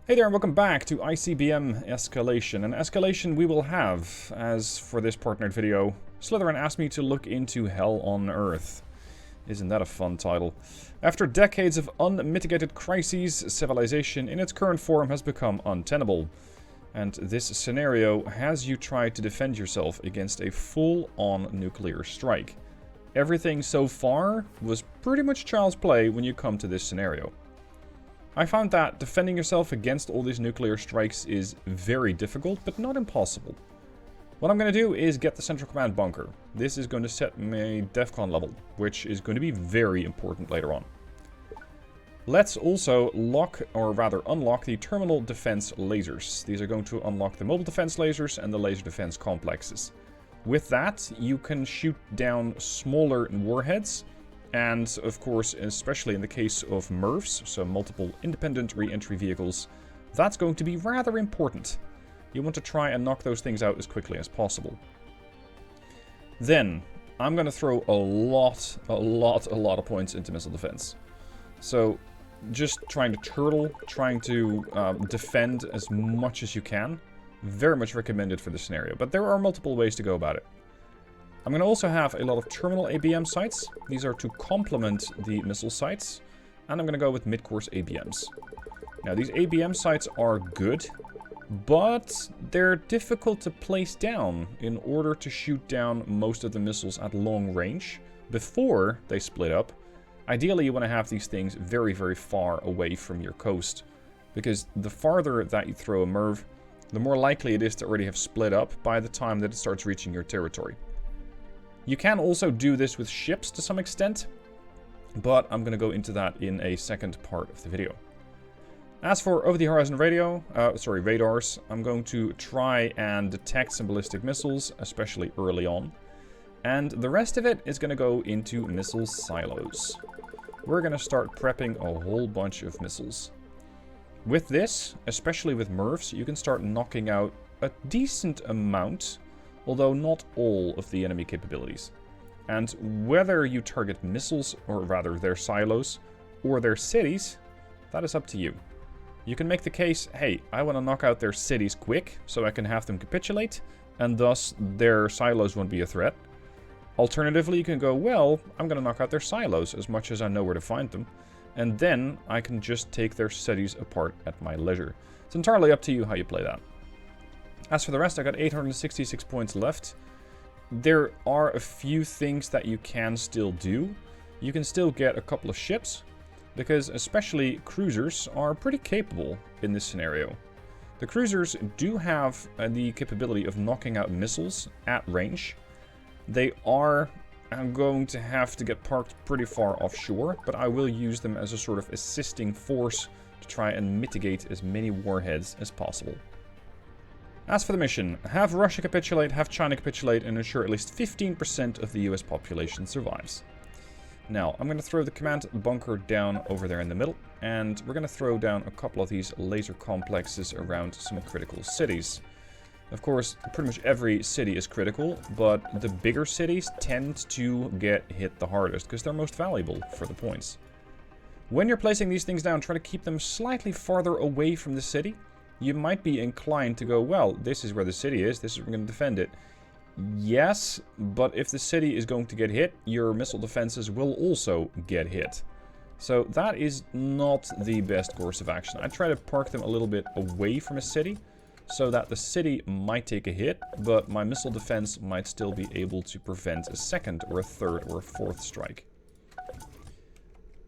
Hey there and welcome back to ICBM Escalation. And Escalation we will have, as for this partnered video, Slytherin asked me to look into Hell on Earth. Isn't that a fun title? After decades of unmitigated crises, civilization in its current form has become untenable. And this scenario has you try to defend yourself against a full-on nuclear strike. Everything so far was pretty much child's play when you come to this scenario. I found that defending yourself against all these nuclear strikes is very difficult, but not impossible. What I'm going to do is get the Central Command bunker. This is going to set my DEFCON level, which is going to be very important later on. Let's also lock, or rather unlock, the terminal defense lasers. These are going to unlock the mobile defense lasers and the laser defense complexes. With that, you can shoot down smaller warheads. And, of course, especially in the case of MIRVs, so multiple independent re-entry vehicles, that's going to be rather important. You want to try and knock those things out as quickly as possible. Then, I'm going to throw a lot of points into missile defense. So, just trying to turtle, trying to defend as much as you can. Very much recommended for this scenario, but there are multiple ways to go about it. I'm going to also have a lot of terminal ABM sites. These are to complement the missile sites. And I'm going to go with mid-course ABMs. Now, these ABM sites are good, but they're difficult to place down in order to shoot down most of the missiles at long range before they split up. Ideally, you want to have these things very, very far away from your coast, because the farther that you throw a MIRV, the more likely it is to already have split up by the time that it starts reaching your territory. You can also do this with ships to some extent, but I'm going to go into that in a second part of the video. As for over-the-horizon radars, I'm going to try and detect some ballistic missiles, especially early on. And the rest of it is going to go into missile silos. We're going to start prepping a whole bunch of missiles. With this, especially with MIRVs, you can start knocking out a decent amount, although not all of the enemy capabilities. And whether you target missiles, or rather their silos, or their cities, that is up to you. You can make the case, hey, I want to knock out their cities quick, so I can have them capitulate, and thus their silos won't be a threat. Alternatively, you can go, well, I'm going to knock out their silos as much as I know where to find them, and then I can just take their cities apart at my leisure. It's entirely up to you how you play that. As for the rest, I got 866 points left. There are a few things that you can still do. You can still get a couple of ships, because especially cruisers are pretty capable in this scenario. The cruisers do have the capability of knocking out missiles at range. They are going to have to get parked pretty far offshore, but I will use them as a sort of assisting force to try and mitigate as many warheads as possible. As for the mission, have Russia capitulate, have China capitulate, and ensure at least 15% of the US population survives. Now, I'm going to throw the command bunker down over there in the middle, and we're going to throw down a couple of these laser complexes around some critical cities. Of course, pretty much every city is critical, but the bigger cities tend to get hit the hardest, because they're most valuable for the points. When you're placing these things down, try to keep them slightly farther away from the city. You might be inclined to go, well, this is where the city is, this is where we're going to defend it. Yes, but if the city is going to get hit, your missile defenses will also get hit. So that is not the best course of action. I try to park them a little bit away from a city, so that the city might take a hit, but my missile defense might still be able to prevent a second or a third or a fourth strike.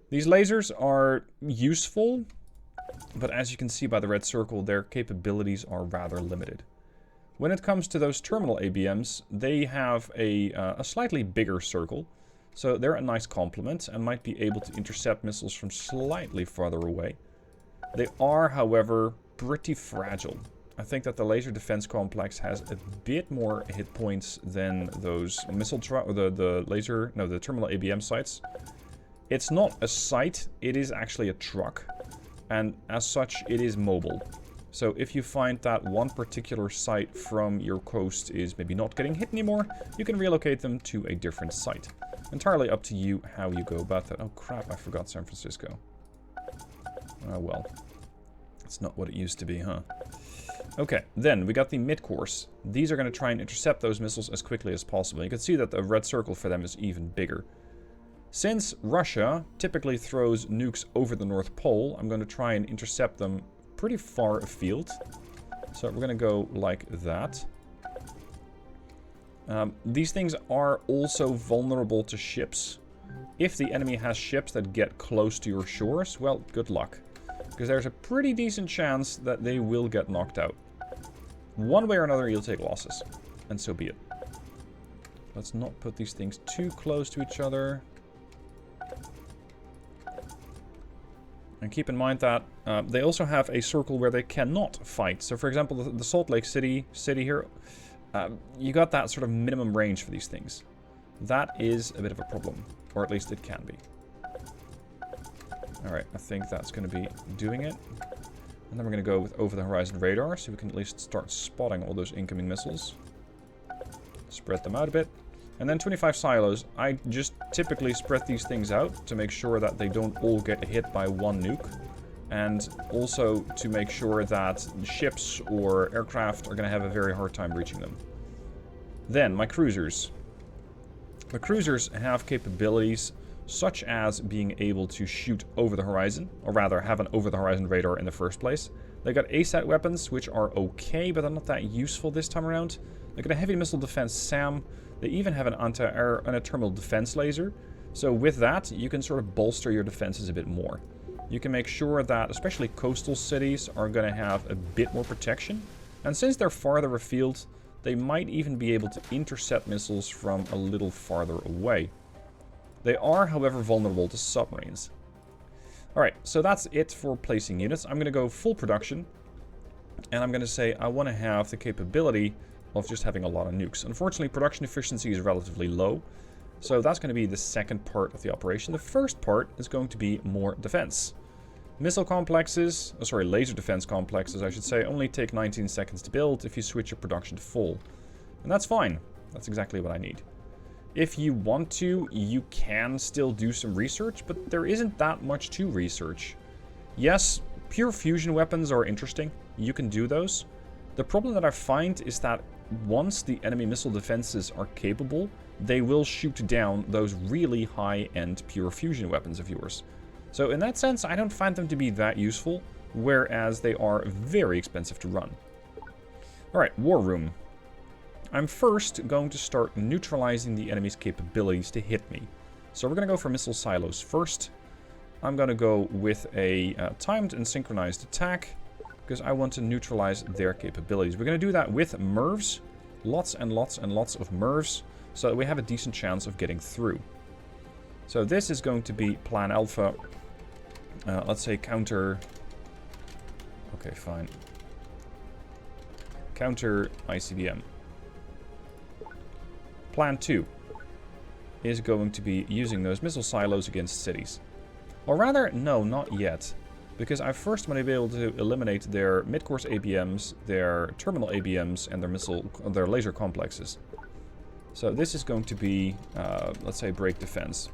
These lasers are useful, but as you can see by the red circle, their capabilities are rather limited. When it comes to those terminal ABMs, they have a slightly bigger circle, so they're a nice complement and might be able to intercept missiles from slightly farther away. They are, however, pretty fragile. I think that the laser defense complex has a bit more hit points than those the terminal ABM sites. It's not a site, it is actually a truck. And as such, it is mobile. So if you find that one particular site from your coast is maybe not getting hit anymore, you can relocate them to a different site. Entirely up to you how you go about that. Oh crap, I forgot San Francisco. Oh well. It's not what it used to be, huh? Okay, then we got the mid-course. These are going to try and intercept those missiles as quickly as possible. You can see that the red circle for them is even bigger. Since Russia typically throws nukes over the North Pole, I'm going to try and intercept them pretty far afield. So we're going to go like that. These things are also vulnerable to ships. If the enemy has ships that get close to your shores, well, good luck. Because there's a pretty decent chance that they will get knocked out. One way or another, you'll take losses. And so be it. Let's not put these things too close to each other. And keep in mind that they also have a circle where they cannot fight. So for example, the Salt Lake City here, you got that sort of minimum range for these things. That is a bit of a problem. Or at least it can be. Alright, I think that's going to be doing it. And then we're going to go with over-the-horizon radar, so we can at least start spotting all those incoming missiles. Spread them out a bit. And then 25 silos. I just typically spread these things out to make sure that they don't all get hit by one nuke. And also to make sure that ships or aircraft are going to have a very hard time reaching them. Then, my cruisers. The cruisers have capabilities such as being able to shoot over the horizon, or rather have an over-the-horizon radar in the first place. They got ASAT weapons, which are okay, but they're not that useful this time around. They got a heavy missile defense SAM. They even have an anti-air and a terminal defense laser. So with that, you can sort of bolster your defenses a bit more. You can make sure that especially coastal cities are going to have a bit more protection. And since they're farther afield, they might even be able to intercept missiles from a little farther away. They are, however, vulnerable to submarines. Alright, so that's it for placing units. I'm going to go full production. And I'm going to say I want to have the capability of just having a lot of nukes. Unfortunately, production efficiency is relatively low. So that's going to be the second part of the operation. The first part is going to be more defense. Missile complexes, laser defense complexes, I should say, only take 19 seconds to build if you switch your production to full. And that's fine. That's exactly what I need. If you want to, you can still do some research, but there isn't that much to research. Yes, pure fusion weapons are interesting. You can do those. The problem that I find is that once the enemy missile defenses are capable, they will shoot down those really high-end pure fusion weapons of yours. So in that sense, I don't find them to be that useful, whereas they are very expensive to run. Alright, War Room. I'm first going to start neutralizing the enemy's capabilities to hit me. So we're going to go for missile silos first. I'm going to go with a timed and synchronized attack, because I want to neutralize their capabilities. We're going to do that with MIRVs. Lots and lots and lots of MIRVs, so that we have a decent chance of getting through. So this is going to be Plan Alpha. Let's say counter... Okay, fine. Counter ICBM. Plan 2 is going to be using those missile silos against cities. Or rather, no, not yet. Because I first want to be able to eliminate their mid-course ABMs, their terminal ABMs, and their laser complexes. So this is going to be, let's say, break defense.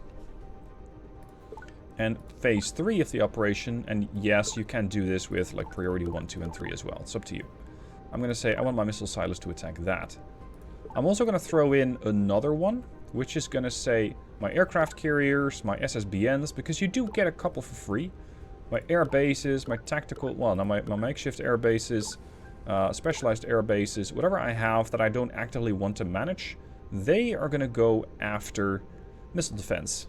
And phase 3 of the operation, and yes, you can do this with like priority 1, 2, and 3 as well. It's up to you. I'm going to say I want my missile silos to attack that. I'm also going to throw in another one, which is going to say my aircraft carriers, my SSBNs, because you do get a couple for free. My air bases, my tactical, well, no, my makeshift air bases, specialized air bases, whatever I have that I don't actively want to manage, they are going to go after missile defense.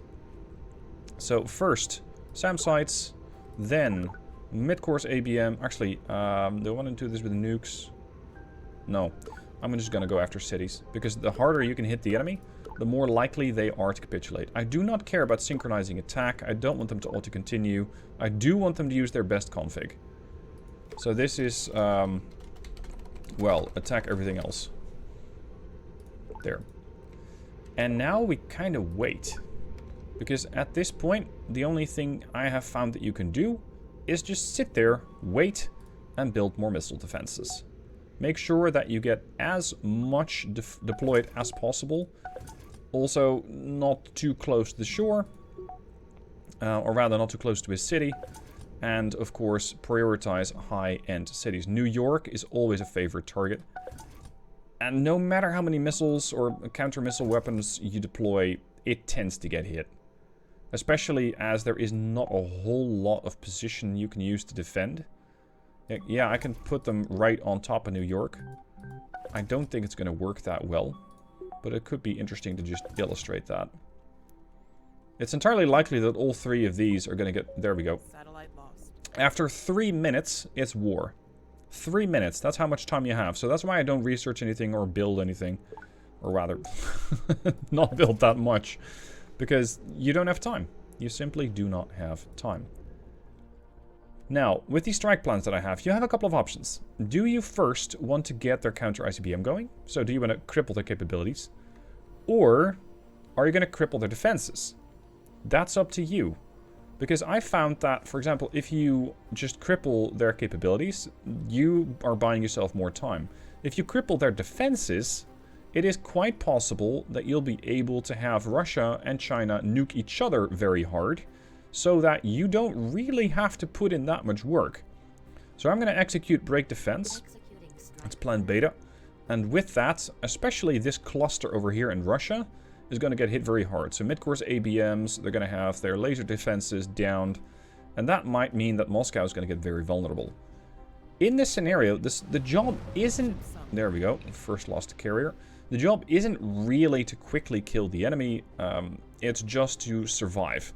So first, SAM sites, then mid-course ABM. Actually, do I want to do this with nukes? No. I'm just going to go after cities, because the harder you can hit the enemy, the more likely they are to capitulate. I do not care about synchronizing attack. I don't want them to auto-continue. I do want them to use their best config. So this is, well, attack everything else. There. And now we kind of wait. Because at this point, the only thing I have found that you can do is just sit there, wait, and build more missile defenses. Make sure that you get as much deployed as possible. Also, not too close to the shore. Or rather, not too close to a city. And, of course, prioritize high-end cities. New York is always a favorite target. And no matter how many missiles or counter-missile weapons you deploy, it tends to get hit. Especially as there is not a whole lot of position you can use to defend. Yeah, I can put them right on top of New York. I don't think it's going to work that well. But it could be interesting to just illustrate that. It's entirely likely that all three of these are going to get... There we go. After 3 minutes, it's war. 3 minutes, that's how much time you have. So that's why I don't research anything or build anything. Or rather, not build that much. Because you don't have time. You simply do not have time. Now, with these strike plans that I have, you have a couple of options. Do you first want to get their counter ICBM going? So do you want to cripple their capabilities? Or are you going to cripple their defenses? That's up to you. Because I found that, for example, if you just cripple their capabilities, you are buying yourself more time. If you cripple their defenses, it is quite possible that you'll be able to have Russia and China nuke each other very hard, so that you don't really have to put in that much work. So I'm going to execute break defense. It's plan beta. And with that, especially this cluster over here in Russia is going to get hit very hard. So mid-course ABMs, they're going to have their laser defenses downed. And that might mean that Moscow is going to get very vulnerable. In this scenario, the job isn't... There we go. First lost carrier. The job isn't really to quickly kill the enemy. It's just to survive.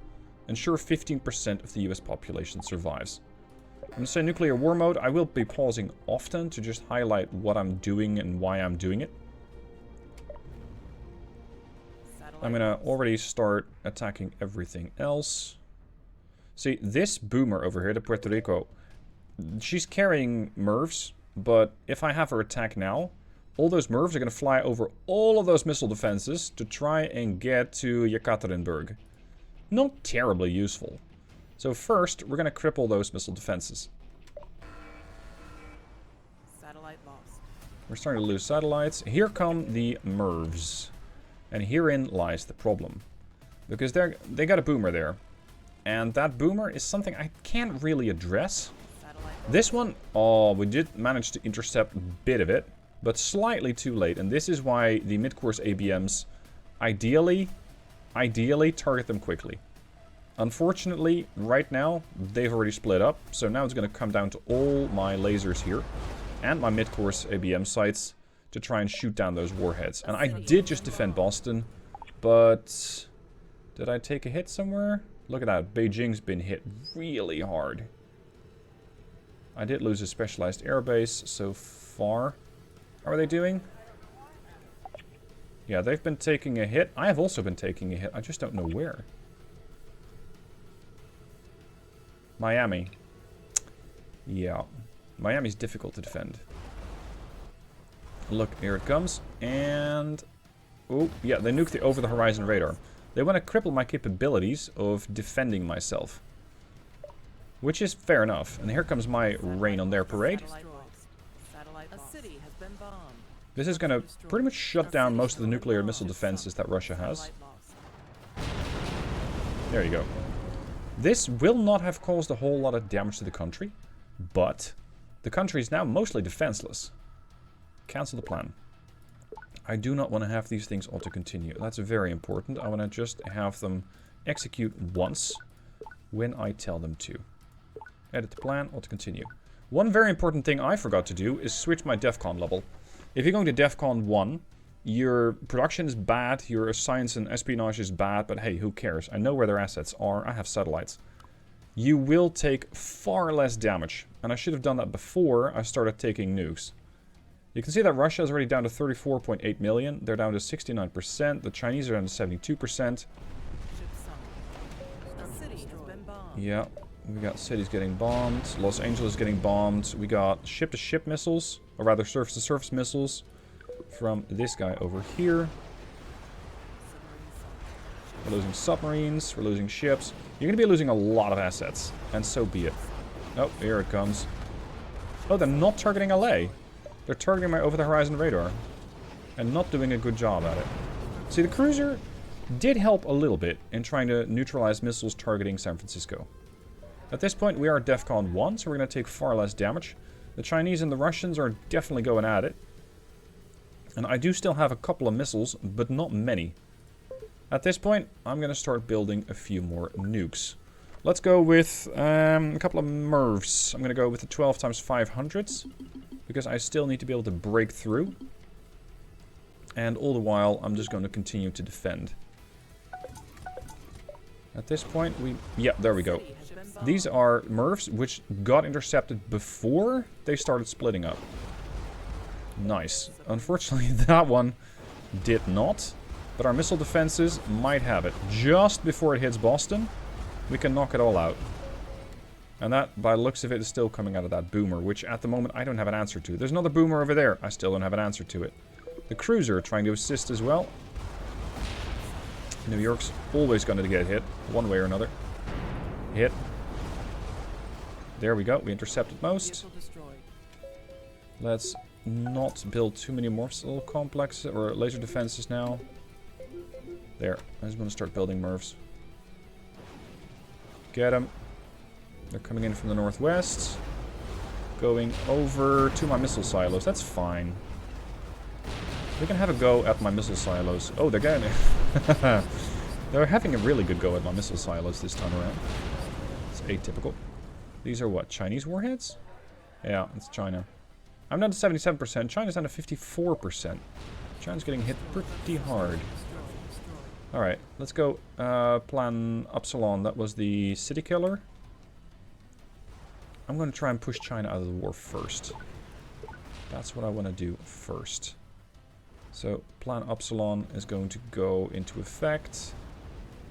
Ensure 15% of the US population survives. I'm going to say nuclear war mode. I will be pausing often to just highlight what I'm doing and why I'm doing it. I'm going to already start attacking everything else. See, this boomer over here, the Puerto Rico, she's carrying MIRVs, but if I have her attack now, all those MIRVs are going to fly over all of those missile defenses to try and get to Yekaterinburg. Not terribly useful. So first, we're going to cripple those missile defenses. Satellite lost. We're starting to lose satellites. Here come the MIRVs. And herein lies the problem. Because they got a boomer there. And that boomer is something I can't really address. This one, oh, we did manage to intercept a bit of it. But slightly too late. And this is why the mid-course ABMs ideally target them quickly. Unfortunately, right now, they've already split up. So now it's going to come down to all my lasers here. And my mid-course ABM sites to try and shoot down those warheads. And I did just defend Boston. But did I take a hit somewhere? Look at that. Beijing's been hit really hard. I did lose a specialized airbase so far. How are they doing? Yeah, they've been taking a hit. I have also been taking a hit. I just don't know where. Miami. Yeah. Miami's difficult to defend. Look, here it comes. And... oh, yeah, they nuked the over-the-horizon radar. They want to cripple my capabilities of defending myself. Which is fair enough. And here comes my rain on their parade. This is going to pretty much shut down most of the nuclear missile defenses that Russia has. There you go. This will not have caused a whole lot of damage to the country, but the country is now mostly defenseless. Cancel the plan. I do not want to have these things auto-continue. That's very important. I want to just have them execute once when I tell them to. Edit the plan, auto-continue. One very important thing I forgot to do is switch my DEFCON level. If you're going to DEFCON 1, your production is bad, your science and espionage is bad, but hey, who cares? I know where their assets are, I have satellites. You will take far less damage, and I should have done that before I started taking nukes. You can see that Russia is already down to 34.8 million, they're down to 69%, the Chinese are down to 72%. Yeah, we got cities getting bombed, Los Angeles getting bombed, we got ship-to-ship missiles, or rather surface-to-surface missiles from this guy over here. We're losing submarines, we're losing ships. You're going to be losing a lot of assets, and so be it. Oh, here it comes. Oh, they're not targeting LA. They're targeting my over-the-horizon radar, and not doing a good job at it. See, the cruiser did help a little bit in trying to neutralize missiles targeting San Francisco. At this point, we are at DEFCON 1, so we're going to take far less damage. The Chinese and the Russians are definitely going at it. And I do still have a couple of missiles, but not many. At this point, I'm going to start building a few more nukes. Let's go with a couple of MIRVs. I'm going to go with the 12 times 500s, because I still need to be able to break through. And all the while, I'm just going to continue to defend. At this point, yeah, there we go. These are MIRVs, which got intercepted before they started splitting up. Nice. Unfortunately, that one did not. But our missile defenses might have it. Just before it hits Boston, we can knock it all out. And that, by the looks of it, is still coming out of that boomer, which at the moment I don't have an answer to. There's another boomer over there. I still don't have an answer to it. The cruiser trying to assist as well. New York's always going to get hit, one way or another. Hit. There we go. We intercepted most. Let's not build too many more missile complexes or laser defenses now. There. I just want to start building MIRVs. Get them. They're coming in from the northwest. Going over to my missile silos. That's fine. We can have a go at my missile silos. Oh, they're getting it. They're having a really good go at my missile silos this time around. It's atypical. These are what? Chinese warheads? Yeah, it's China. I'm down to 77%. China's down to 54%. China's getting hit pretty hard. Alright, let's go plan Upsilon. That was the city killer. I'm going to try and push China out of the war first. That's what I want to do first. So, Plan Upsilon is going to go into effect.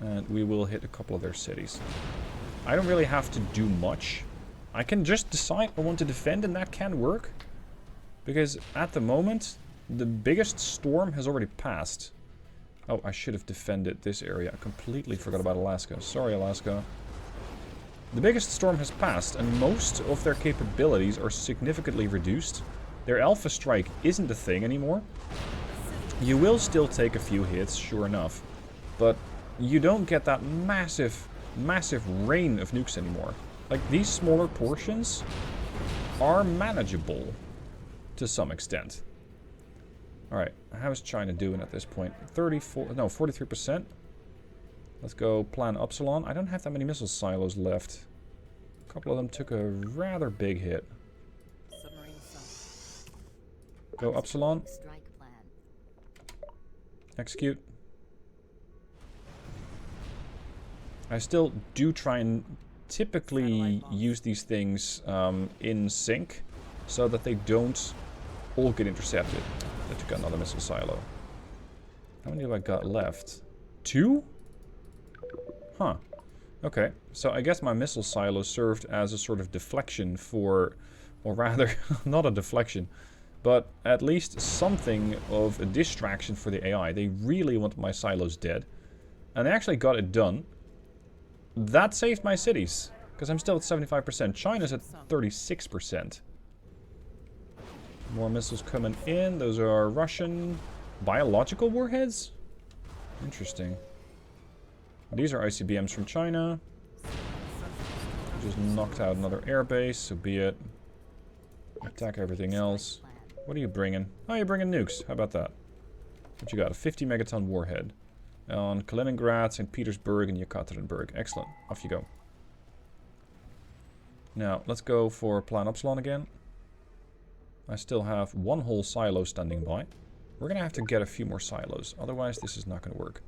And we will hit a couple of their cities. I don't really have to do much. I can just decide I want to defend, and that can work. Because at the moment, the biggest storm has already passed. Oh, I should have defended this area. I completely forgot about Alaska. Sorry, Alaska. The biggest storm has passed, and most of their capabilities are significantly reduced. Their Alpha Strike isn't a thing anymore. You will still take a few hits, sure enough. But you don't get that massive rain of nukes anymore. Like, these smaller portions are manageable to some extent. Alright, how's China doing at this point? 43%. Let's go plan Upsilon. I don't have that many missile silos left. A couple of them took a rather big hit. Go Upsilon. Execute. I still do try and typically use these things in sync so that they don't all get intercepted. I took another missile silo. How many have I got left? 2? Huh. Okay. So I guess my missile silo served as a sort of deflection for, or rather, not a deflection, but at least something of a distraction for the AI. They really want my silos dead. And they actually got it done. That saved my cities, because I'm still at 75%. China's at 36%. More missiles coming in. Those are Russian biological warheads? Interesting. These are ICBMs from China. Just knocked out another airbase, so be it. Attack everything else. What are you bringing? Oh, you're bringing nukes. How about that? What you got? A 50 megaton warhead. On Kaliningrad, St. Petersburg, and Yekaterinburg. Excellent. Off you go. Now, let's go for Plan Upsilon again. I still have one whole silo standing by. We're going to have to get a few more silos. Otherwise, this is not going to work.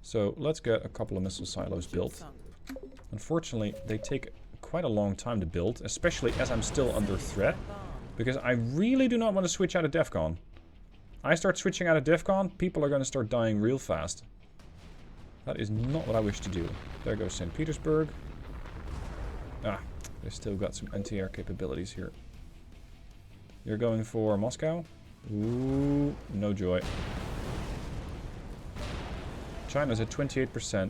So, let's get a couple of missile silos built. Unfortunately, they take quite a long time to build, especially as I'm still under threat. Because I really do not want to switch out of DEFCON. I start switching out of DEFCON, people are going to start dying real fast. That is not what I wish to do. There goes St. Petersburg. Ah, they still got some anti-air capabilities here. You're going for Moscow? Ooh, no joy. China's at 28%.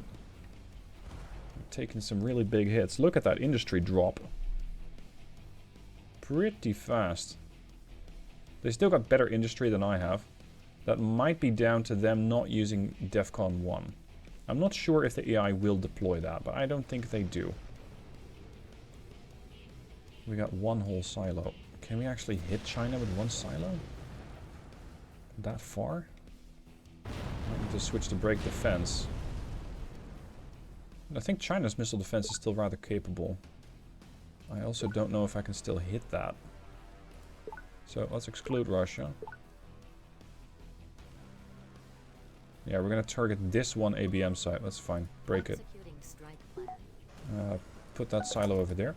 Taking some really big hits. Look at that industry drop. Pretty fast. They still got better industry than I have. That might be down to them not using DEFCON 1. I'm not sure if the AI will deploy that, but I don't think they do. We got one whole silo. Can we actually hit China with one silo? That far? I need to switch to break defense. I think China's missile defense is still rather capable. I also don't know if I can still hit that. So let's exclude Russia. Yeah, we're gonna target this one ABM site. That's fine. Break it. Put that silo over there.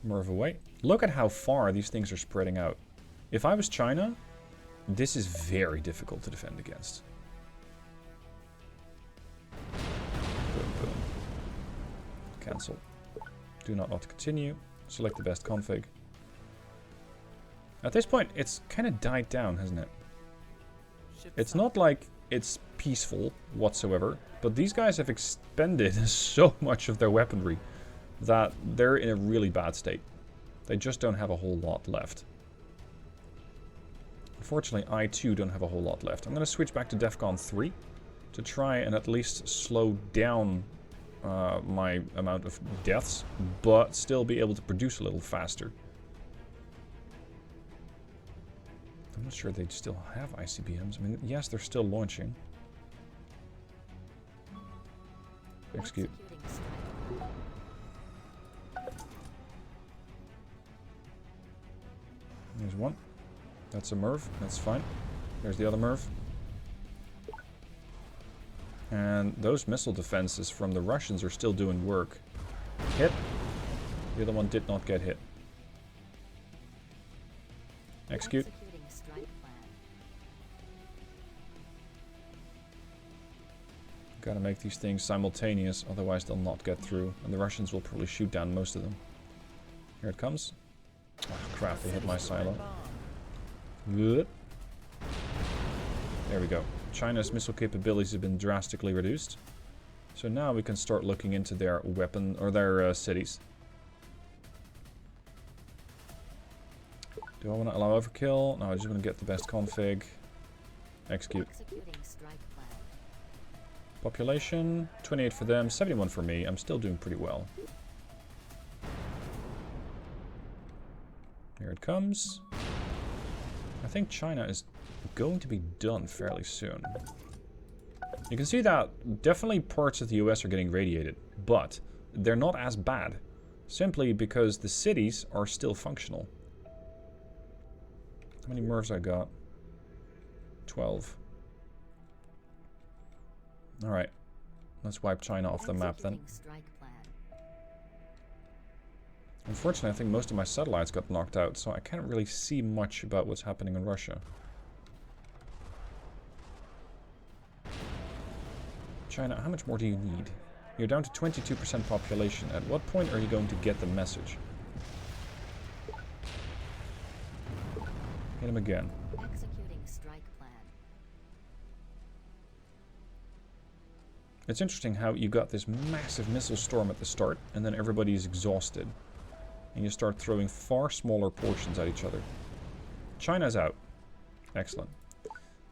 Move away. Look at how far these things are spreading out. If I was China, this is very difficult to defend against. Boom, boom. Cancel. Do not auto continue. Select the best config. At this point, it's kind of died down, hasn't it? It's not like it's peaceful whatsoever, but these guys have expended so much of their weaponry that they're in a really bad state. They just don't have a whole lot left. Unfortunately, I too don't have a whole lot left. I'm going to switch back to DEFCON 3 to try and at least slow down my amount of deaths, but still be able to produce a little faster. I'm not sure they'd still have ICBMs. I mean, yes, they're still launching. Execute. There's one. That's a MIRV. That's fine. There's the other MIRV. And those missile defenses from the Russians are still doing work. Hit. The other one did not get hit. Execute. Gotta make these things simultaneous, otherwise they'll not get through. And the Russians will probably shoot down most of them. Here it comes. Oh crap, they hit my silo. Good. There we go. China's missile capabilities have been drastically reduced. So now we can start looking into their weapon, or their cities. Do I want to allow overkill? No, I just want to get the best config. Execute. Population, 28 for them, 71 for me. I'm still doing pretty well. Here it comes. I think China is going to be done fairly soon. You can see that definitely parts of the US are getting radiated, but they're not as bad. Simply because the cities are still functional. How many MIRVs I got? 12. Alright. Let's wipe China off the map then. Unfortunately, I think most of my satellites got knocked out, so I can't really see much about what's happening in Russia. China, how much more do you need? You're down to 22% population. At what point are you going to get the message? Hit him again. It's interesting how you got this massive missile storm at the start, and then everybody's exhausted. And you start throwing far smaller portions at each other. China's out. Excellent.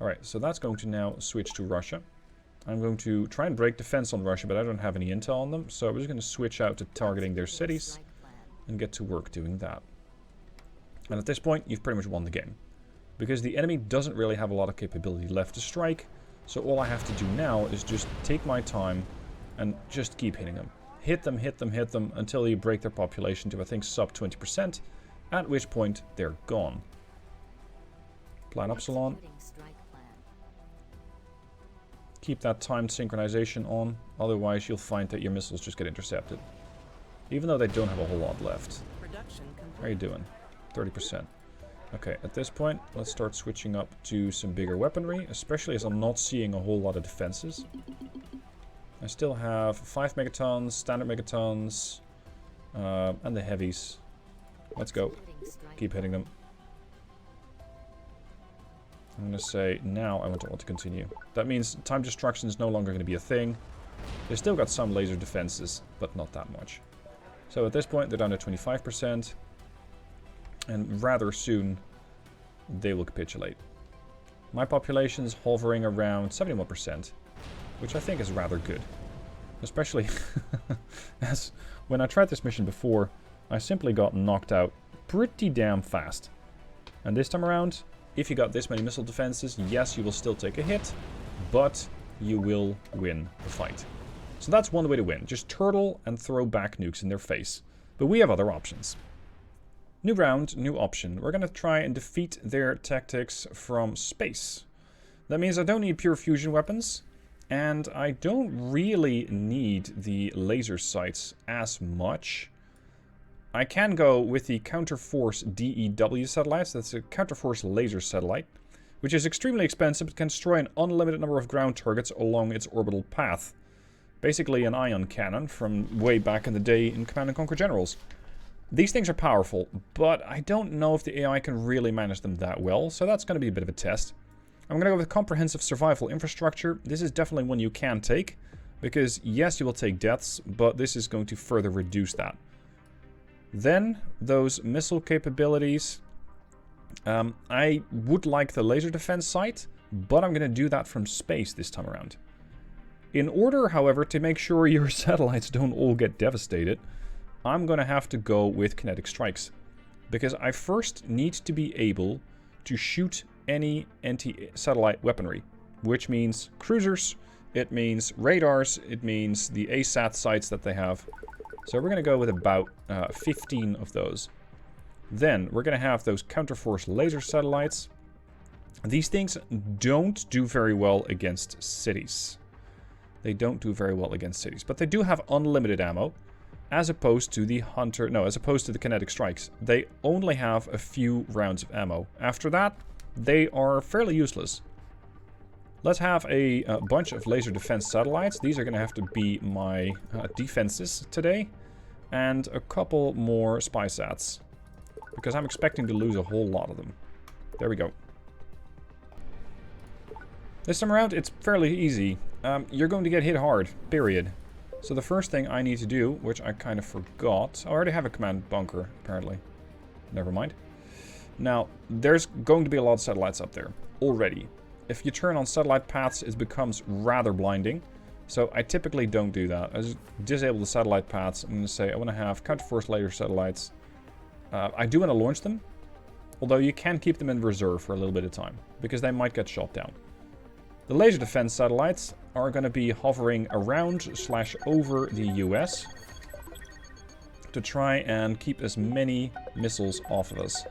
Alright, so that's going to now switch to Russia. I'm going to try and break defense on Russia, but I don't have any intel on them. So I'm just going to switch out to targeting their cities and get to work doing that. And at this point, you've pretty much won the game. Because the enemy doesn't really have a lot of capability left to strike. So all I have to do now is just take my time and just keep hitting them. Hit them, hit them, hit them until you break their population to, I think, sub 20%. At which point, they're gone. Plan Upsilon. Keep that timed synchronization on. Otherwise, you'll find that your missiles just get intercepted. Even though they don't have a whole lot left. How are you doing? 30%. Okay, at this point, let's start switching up to some bigger weaponry, especially as I'm not seeing a whole lot of defenses. I still have 5 megatons, standard megatons, and the heavies. Let's go. Keep hitting them. I'm going to say, now I want to continue. That means time destruction is no longer going to be a thing. They still got some laser defenses, but not that much. So at this point, they're down to 25%. And rather soon, they will capitulate. My population's hovering around 71%. which I think is rather good. Especially as when I tried this mission before, I simply got knocked out pretty damn fast. And this time around, if you got this many missile defenses, yes, you will still take a hit, but you will win the fight. So that's one way to win. Just turtle and throw back nukes in their face. But we have other options. New round, new option. We're going to try and defeat their tactics from space. That means I don't need pure fusion weapons. And I don't really need the laser sights as much. I can go with the Counterforce DEW satellites. That's a Counterforce laser satellite, which is extremely expensive but can destroy an unlimited number of ground targets along its orbital path. Basically an ion cannon from way back in the day in Command & Conquer Generals. These things are powerful, but I don't know if the AI can really manage them that well, so that's going to be a bit of a test. I'm going to go with comprehensive survival infrastructure. This is definitely one you can take, because yes, you will take deaths, but this is going to further reduce that. Then, those missile capabilities. I would like the laser defense sight, but I'm going to do that from space this time around. In order, however, to make sure your satellites don't all get devastated, I'm going to have to go with kinetic strikes. Because I first need to be able to shoot any anti-satellite weaponry, which means cruisers, it means radars, it means the ASAT sites that they have. So we're going to go with about 15 of those. Then we're going to have those Counterforce laser satellites. These things don't do very well against cities. They don't do very well against cities, but they do have unlimited ammo, as opposed to the as opposed to the kinetic strikes. They only have a few rounds of ammo. After that, they are fairly useless. Let's have a bunch of laser defense satellites. These are going to have to be my defenses today. And a couple more spy sats. Because I'm expecting to lose a whole lot of them. There we go. This time around, it's fairly easy. You're going to get hit hard, period. So the first thing I need to do, which I kind of forgot. I already have a command bunker, apparently. Never mind. Now, there's going to be a lot of satellites up there already. If you turn on satellite paths, it becomes rather blinding. So I typically don't do that. I just disable the satellite paths. I'm going to say I want to have Counterforce laser satellites. I do want to launch them. Although you can keep them in reserve for a little bit of time, because they might get shot down. The laser defense satellites are going to be hovering around / over the US to try and keep as many missiles off of us.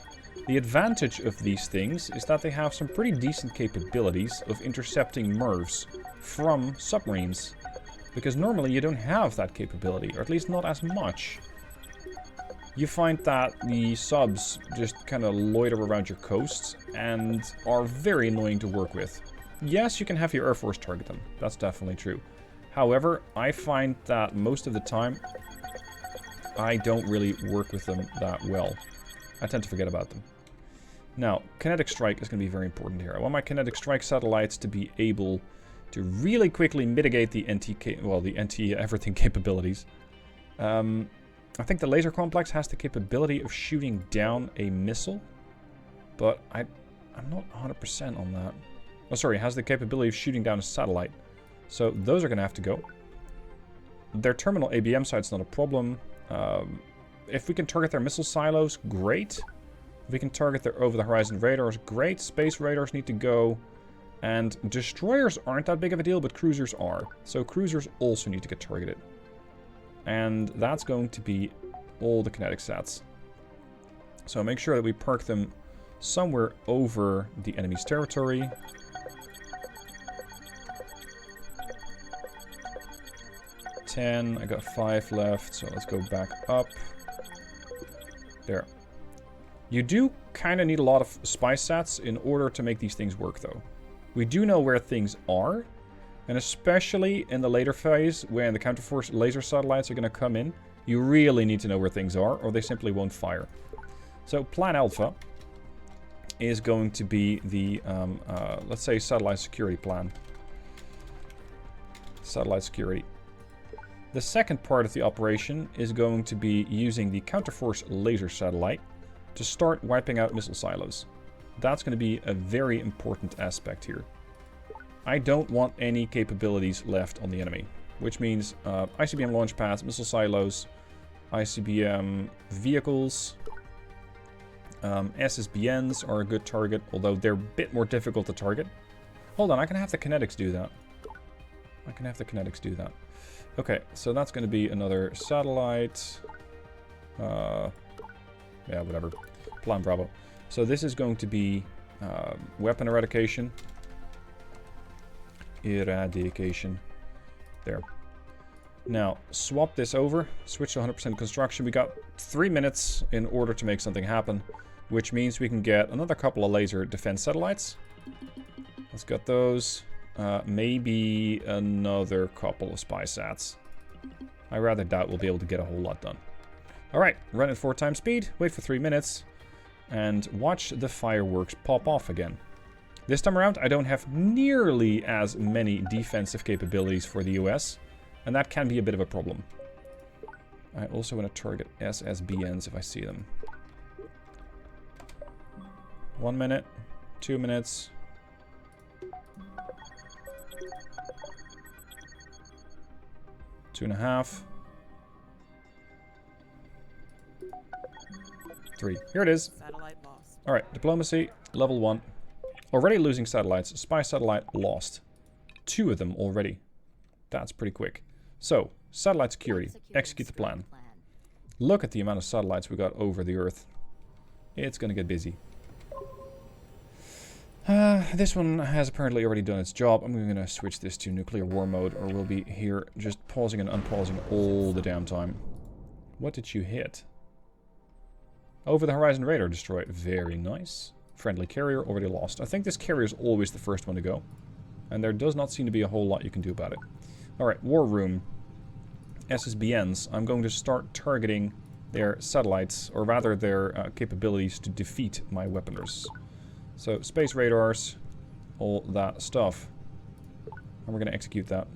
The advantage of these things is that they have some pretty decent capabilities of intercepting MIRVs from submarines. Because normally you don't have that capability, or at least not as much. You find that the subs just kind of loiter around your coasts and are very annoying to work with. Yes, you can have your Air Force target them. That's definitely true. However, I find that most of the time I don't really work with them that well. I tend to forget about them. Now, kinetic strike is going to be very important here. I want my kinetic strike satellites to be able to really quickly mitigate the anti-everything capabilities. I think the laser complex has the capability of shooting down a missile, but I'm not 100% on that. Oh, sorry, it has the capability of shooting down a satellite. So those are going to have to go. Their terminal ABM site's not a problem. If we can target their missile silos, great. If we can target their over-the-horizon radars, great. Space radars need to go. And destroyers aren't that big of a deal, but cruisers are. So cruisers also need to get targeted. And that's going to be all the kinetic sats. So make sure that we park them somewhere over the enemy's territory. I got 5 left, so let's go back up. There. You do kind of need a lot of spy sats in order to make these things work, though. We do know where things are, and especially in the later phase, when the Counterforce laser satellites are going to come in, you really need to know where things are, or they simply won't fire. So Plan Alpha is going to be the, let's say, satellite security plan. Satellite security. The second part of the operation is going to be using the Counterforce laser satellite to start wiping out missile silos. That's going to be a very important aspect here. I don't want any capabilities left on the enemy. Which means ICBM launch pads, missile silos, ICBM vehicles, SSBNs are a good target, although they're a bit more difficult to target. Hold on, I can have the kinetics do that. I can have the kinetics do that. Okay, so that's going to be another satellite. Yeah, whatever. Plan Bravo. So this is going to be weapon eradication. Eradication. There. Now, swap this over. Switch to 100% construction. We got 3 minutes in order to make something happen, which means we can get another couple of laser defense satellites. Let's get those. Maybe another couple of spy sats. I rather doubt we'll be able to get a whole lot done. Alright, run at 4 times speed, wait for 3 minutes, and watch the fireworks pop off again. This time around, I don't have nearly as many defensive capabilities for the US, and that can be a bit of a problem. I also want to target SSBNs if I see them. 1 minute, 2 minutes. 2.5. 3. Here it is. Alright, diplomacy, level 1. Already losing satellites. Spy satellite lost. 2 of them already. That's pretty quick. So, satellite security. Execute the plan. Look at the amount of satellites we got over the Earth. It's gonna get busy. This one has apparently already done its job. I'm gonna switch this to nuclear war mode, or we'll be here just pausing and unpausing all the damn time. What did you hit? Over the horizon radar destroyed. Very nice. Friendly carrier already lost. I think this carrier is always the first one to go. And there does not seem to be a whole lot you can do about it. Alright, war room. SSBNs. I'm going to start targeting their satellites, or rather their capabilities to defeat my weaponers. So, space radars, all that stuff. And we're going to execute that.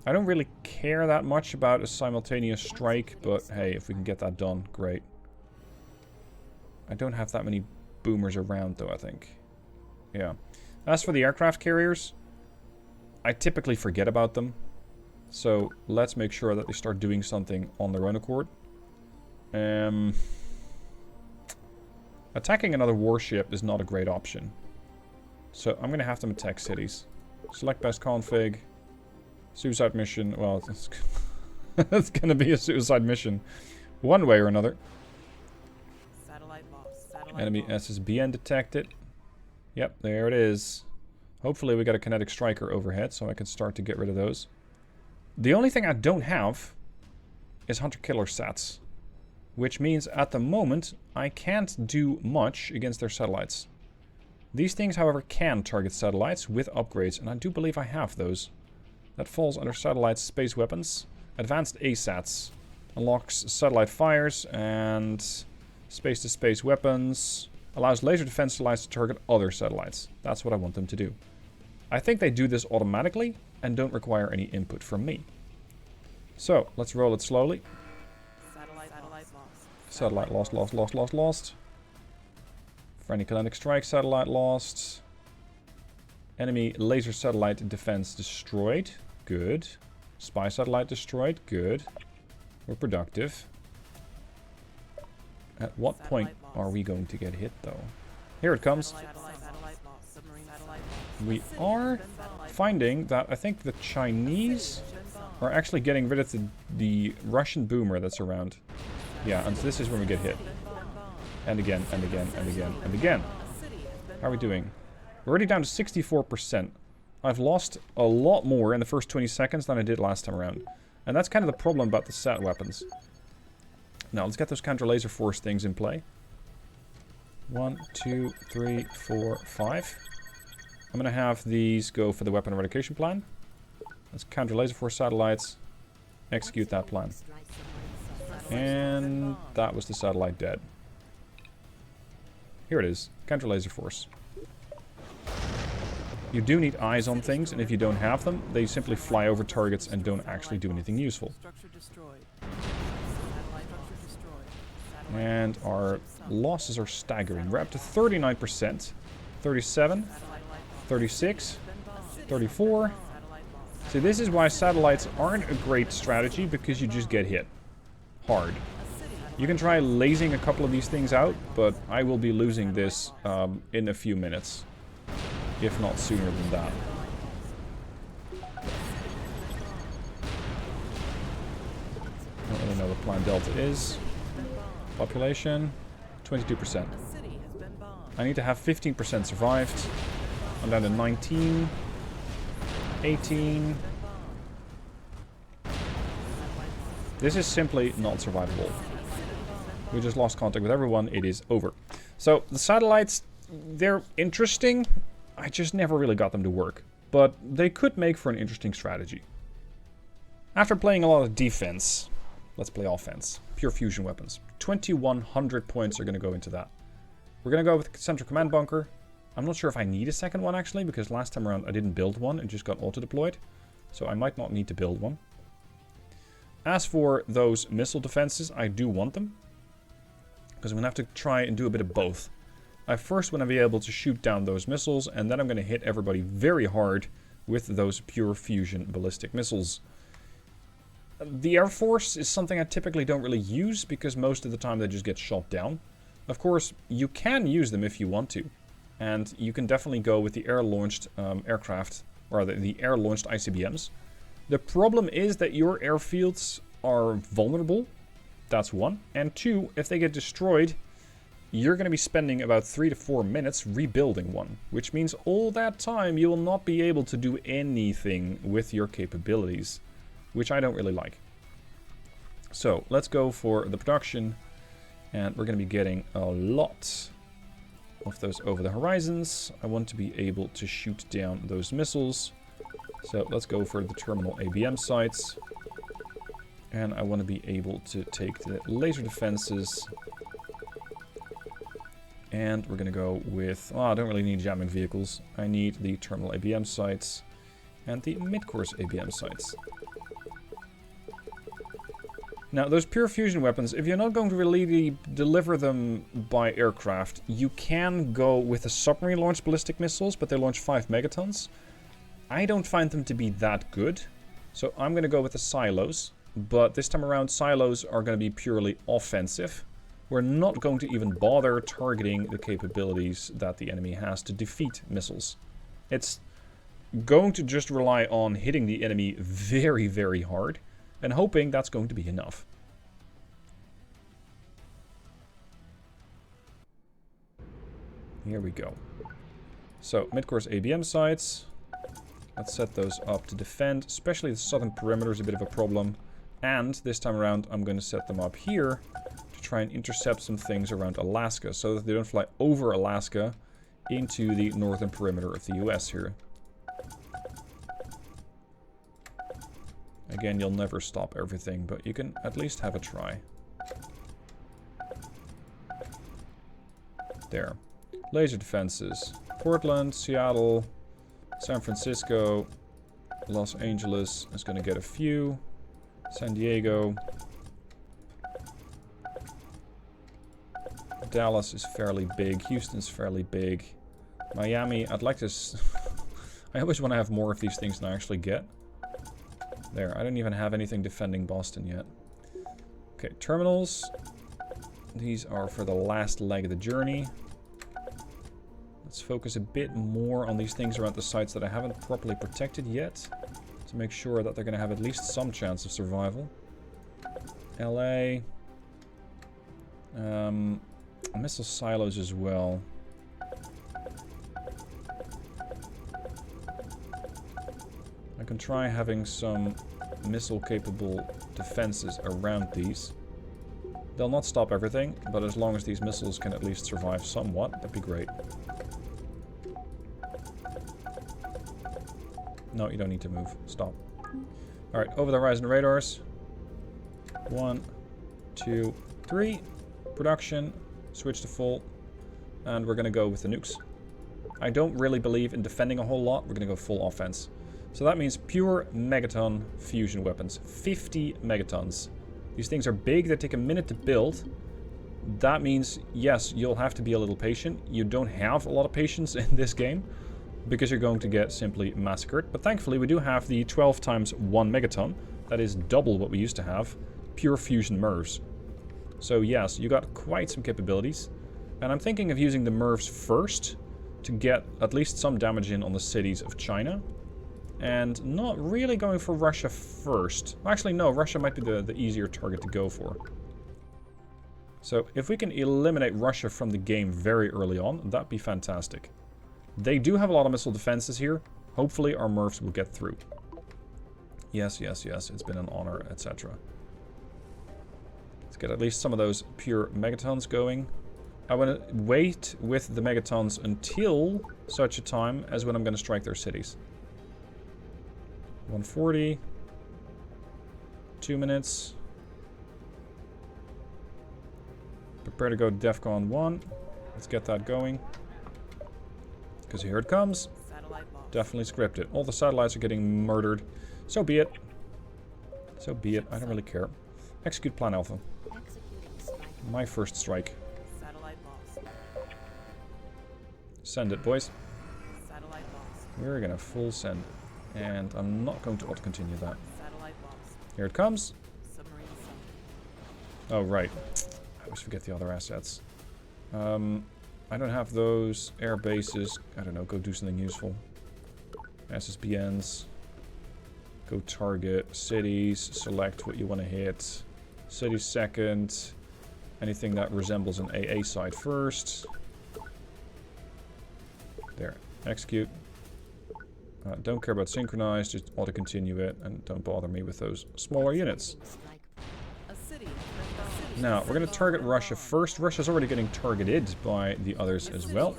I don't really care that much about a simultaneous strike, but hey, if we can get that done, great. I don't have that many boomers around, though, I think. Yeah. As for the aircraft carriers, I typically forget about them. So, let's make sure that they start doing something on their own accord. Attacking another warship is not a great option. So, I'm going to have them attack cities. Select best config. Suicide mission. Well, it's going to be a suicide mission. One way or another. Enemy SSBN detected. Yep, there it is. Hopefully we got a kinetic striker overhead, so I can start to get rid of those. The only thing I don't have is hunter-killer sats. Which means at the moment, I can't do much against their satellites. These things, however, can target satellites with upgrades, and I do believe I have those. That falls under satellites, space weapons. Advanced ASATs. Unlocks satellite fires and space-to-space weapons. Allows laser defense satellites to target other satellites. That's what I want them to do. I think they do this automatically and don't require any input from me. So, let's roll it slowly. Satellite lost. Friendly kinetic strike satellite lost. Enemy laser satellite defense destroyed. Good. Spy satellite destroyed. Good. We're productive. At what point are we going to get hit, though? Here it comes. We are finding that I think the Chinese are actually getting rid of the Russian boomer that's around. Yeah, and this is when we get hit. And again, and again, and again, and again. How are we doing? We're already down to 64%. I've lost a lot more in the first 20 seconds than I did last time around. And that's kind of the problem about the sat weapons. Now, let's get those counter-laser force things in play. 1, 2, 3, 4, 5. I'm going to have these go for the weapon eradication plan. Let's counter-laser force satellites. Execute that plan. And that was the satellite dead. Here it is. Counter-laser force. You do need eyes on things, and if you don't have them, they simply fly over targets and don't actually do anything useful. And our losses are staggering. We're up to 39%, 37, 36, 34. Satellite lost. See, this is why satellites aren't a great strategy, because you just get hit hard. You can try lasing a couple of these things out, but I will be losing this in a few minutes, if not sooner than that. I don't really know what Plan Delta is. Population, 22%. A city has been bombed. I need to have 15% survived. I'm down to 19, 18. This is simply not survivable. We just lost contact with everyone. It is over. So the satellites, they're interesting. I just never really got them to work. But they could make for an interesting strategy. After playing a lot of defense, let's play offense. Pure fusion weapons. 2,100 points are going to go into that. We're going to go with the Central Command Bunker. I'm not sure if I need a second one, actually, because last time around I didn't build one. It just got auto-deployed. So I might not need to build one. As for those missile defenses, I do want them. Because I'm going to have to try and do a bit of both. I first want to be able to shoot down those missiles, and then I'm going to hit everybody very hard with those pure fusion ballistic missiles. The Air Force is something I typically don't really use, because most of the time they just get shot down. Of course, you can use them if you want to. And you can definitely go with the air-launched aircraft, or the air-launched ICBMs. The problem is that your airfields are vulnerable. That's one. And two, if they get destroyed, you're going to be spending about 3 to 4 minutes rebuilding one. Which means all that time you will not be able to do anything with your capabilities. Which I don't really like. So, let's go for the production. And we're going to be getting a lot of those over the horizons. I want to be able to shoot down those missiles. So, let's go for the terminal ABM sites. And I want to be able to take the laser defenses. And we're going to go with... Oh, I don't really need jamming vehicles. I need the terminal ABM sites. And the mid-course ABM sites. Now, those pure fusion weapons, if you're not going to really deliver them by aircraft, you can go with the submarine-launched ballistic missiles, but they launch 5 megatons. I don't find them to be that good. So I'm going to go with the silos. But this time around, silos are going to be purely offensive. We're not going to even bother targeting the capabilities that the enemy has to defeat missiles. It's going to just rely on hitting the enemy very, very hard. And hoping that's going to be enough. Here we go. So, mid-course ABM sites. Let's set those up to defend. Especially the southern perimeter is a bit of a problem. And this time around, I'm going to set them up here to try and intercept some things around Alaska, so that they don't fly over Alaska into the northern perimeter of the US here. Again, you'll never stop everything, but you can at least have a try. There. Laser defenses. Portland, Seattle, San Francisco, Los Angeles is going to get a few. San Diego. Dallas is fairly big. Houston's fairly big. Miami, I'd like to... I always want to have more of these things than I actually get. There, I don't even have anything defending Boston yet. Okay, terminals. These are for the last leg of the journey. Let's focus a bit more on these things around the sites that I haven't properly protected yet. To make sure that they're going to have at least some chance of survival. LA. Missile silos as well. I can try having some missile-capable defenses around these. They'll not stop everything, but as long as these missiles can at least survive somewhat, that'd be great. No, you don't need to move. Stop. Alright, over the horizon radars. 1, 2, 3. Production. Switch to full. And we're going to go with the nukes. I don't really believe in defending a whole lot. We're going to go full offense. So that means pure megaton fusion weapons. 50 megatons. These things are big. They take a minute to build. That means, yes, you'll have to be a little patient. You don't have a lot of patience in this game. because you're going to get simply massacred. But thankfully we do have the 12 times 1 megaton. That is double what we used to have. Pure fusion MIRVs. So yes, you got quite some capabilities. And I'm thinking of using the MIRVs first to get at least some damage in on the cities of China. And not really going for Russia first. Actually, no, Russia might be the easier target to go for. So if we can eliminate Russia from the game very early on, that'd be fantastic. They do have a lot of missile defenses here. Hopefully our MIRVs will get through. Yes, yes, yes, it's been an honor, etc. Let's get at least some of those pure megatons going. I want to wait with the megatons until such a time as when I'm going to strike their cities. 140. 2 minutes. Prepare to go DEFCON 1. Let's get that going. Because here it comes. Definitely scripted. All the satellites are getting murdered. So be it. So be it. I don't really care. Execute Plan Alpha. My first strike. Send it, boys. We're gonna full send. And I'm not going to auto-continue that. Here it comes. Oh, right. I always forget the other assets. I don't have those air bases. I don't know, go do something useful. SSBNs. Go target cities. Select what you want to hit. Cities second. Anything that resembles an AA site first. There. Execute. Don't care about synchronize, just auto-continue it, and don't bother me with those smaller units. Now, we're going to target Russia first. Russia's already getting targeted by the others as well.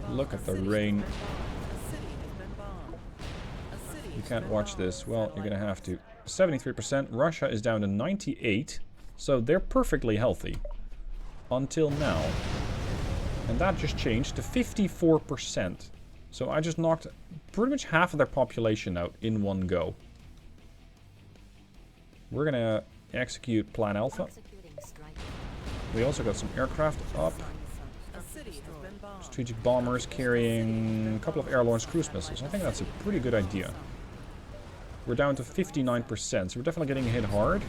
Look at the rain. You can't watch this. Well, you're going to have to. 73%. Russia is down to 98. So they're perfectly healthy. Until now. And that just changed to 54%. So I just knocked pretty much half of their population out in one go. We're going to execute Plan Alpha. We also got some aircraft up. Strategic bombers carrying a couple of air-launched cruise missiles. I think that's a pretty good idea. We're down to 59%, so we're definitely getting hit hard.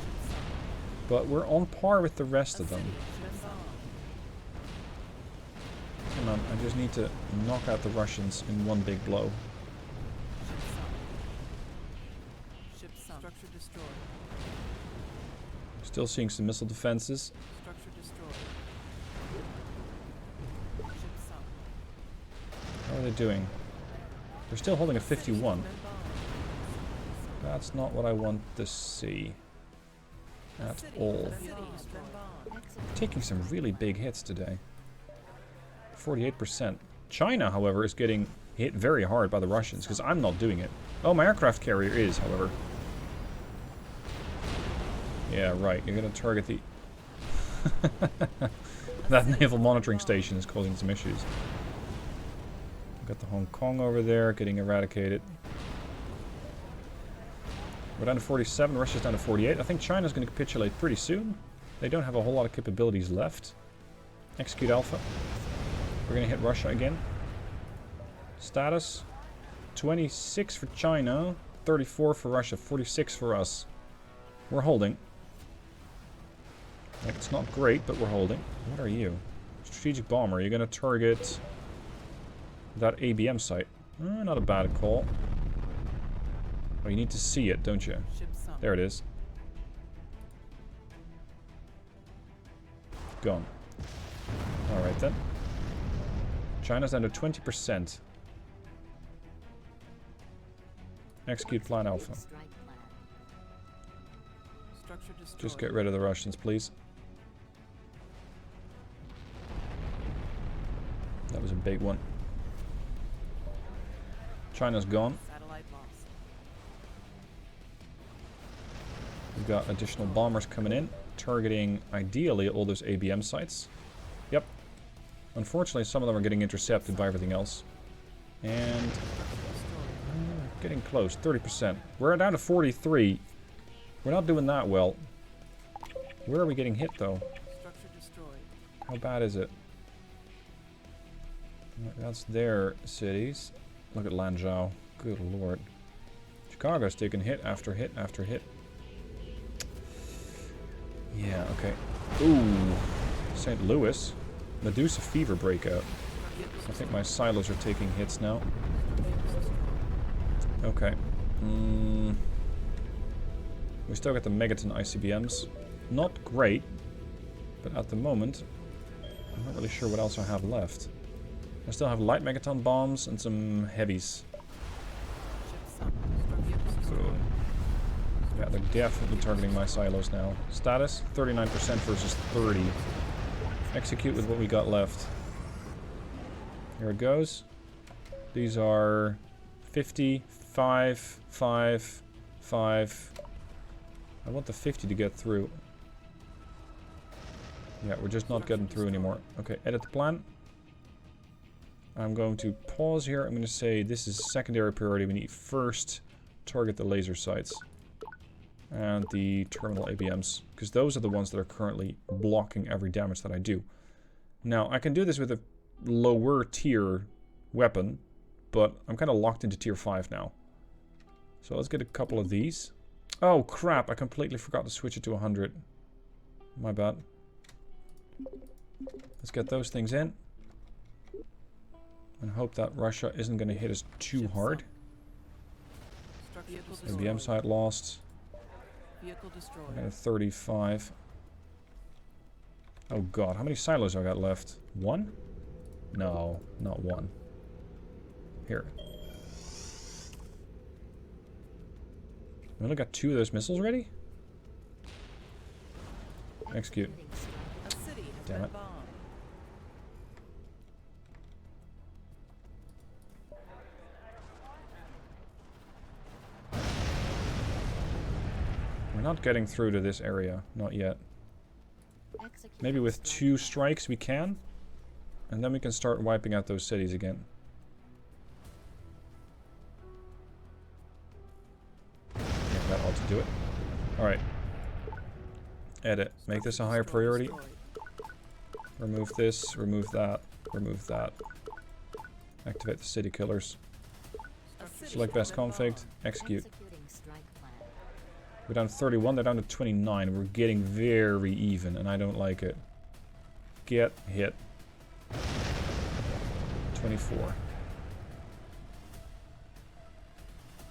But we're on par with the rest of them. Come on, I just need to knock out the Russians in one big blow. Still seeing some missile defenses. How are they doing? They're still holding a 51. That's not what I want to see. At all. Taking some really big hits today. 48%. China, however, is getting hit very hard by the Russians, because I'm not doing it. Oh, my aircraft carrier is, however. Yeah, right. You're going to target the... That naval monitoring station is causing some issues. We've got the Hong Kong over there getting eradicated. We're down to 47. Russia's down to 48. I think China's going to capitulate pretty soon. They don't have a whole lot of capabilities left. Execute Alpha. We're going to hit Russia again. Status. 26 for China. 34 for Russia. 46 for us. We're holding. Like, it's not great, but we're holding. What are you? Strategic bomber. You're going to target that ABM site. Not a bad call. Oh, you need to see it, don't you? There it is. Gone. Alright then. China's down to 20%. Execute Plan Alpha. Just get rid of the Russians, please. That was a big one. China's gone. We've got additional bombers coming in, targeting ideally all those ABM sites. Yep. Unfortunately, some of them are getting intercepted by everything else. And getting close, 30%. We're down to 43. We're not doing that well. Where are we getting hit, though? How bad is it? That's their cities. Look at Lanzhou. Good lord. Chicago's taking hit after hit after hit. Yeah, okay. Ooh. St. Louis. Medusa fever breakout. I think my silos are taking hits now. Okay. We still got the Megaton ICBMs. Not great, but at the moment, I'm not really sure what else I have left. I still have light Megaton bombs and some heavies. Boom. Yeah, they're definitely targeting my silos now. Status, 39% versus 30. Execute with what we got left. Here it goes. These are 50, 5, 5, 5. I want the 50 to get through. Yeah, we're just not getting through anymore. Okay, edit the plan. I'm going to pause here. I'm going to say this is secondary priority. We need first target the laser sites. And the terminal ABMs. Because those are the ones that are currently blocking every damage that I do. Now, I can do this with a lower tier weapon. But I'm kind of locked into tier 5 now. So let's get a couple of these. Oh crap, I completely forgot to switch it to 100. My bad. Let's get those things in. And hope that Russia isn't going to hit us too hard. ABM site lost. Vehicle destroyed. I got a 35. Oh god, how many silos I got left? 1? No, not 1. Here. We only got 2 of those missiles ready? Execute. A city has Damn been it. bombed. We're not getting through to this area. Not yet. Maybe with 2 strikes we can. And then we can start wiping out those cities again. Yeah, that ought to do it. Alright. Edit. Make this a higher priority. Remove this. Remove that. Remove that. Activate the city killers. Select best config. Execute. We're down to 31, they're down to 29. We're getting very even, and I don't like it. Get hit. 24.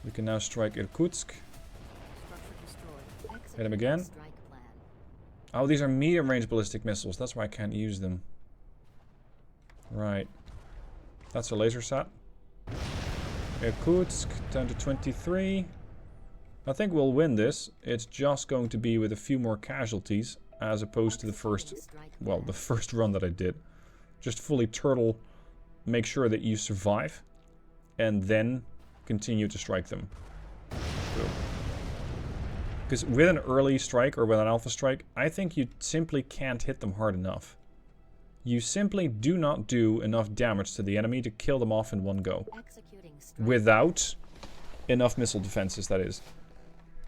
We can now strike Irkutsk. Hit him again. Oh, these are medium-range ballistic missiles. That's why I can't use them. Right. That's a laser sat. Irkutsk, down to 23. I think we'll win this. It's just going to be with a few more casualties as opposed to the first, well, the first run that I did. Just fully turtle, make sure that you survive, and then continue to strike them. Because with an early strike or with an alpha strike, I think you simply can't hit them hard enough. You simply do not do enough damage to the enemy to kill them off in one go. Without enough missile defenses, that is.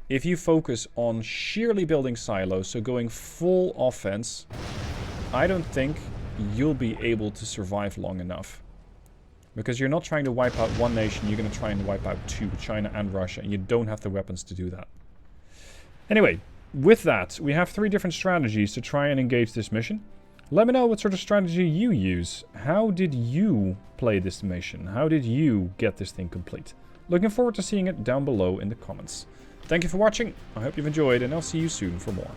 If you focus on sheerly building silos, so going full offense, I don't think you'll be able to survive long enough. Because you're not trying to wipe out one nation, you're going to try and wipe out 2, China and Russia, and you don't have the weapons to do that. Anyway, with that, we have 3 different strategies to try and engage this mission. Let me know what sort of strategy you use. How did you play this mission? How did you get this thing complete? Looking forward to seeing it down below in the comments. Thank you for watching, I hope you've enjoyed, and I'll see you soon for more.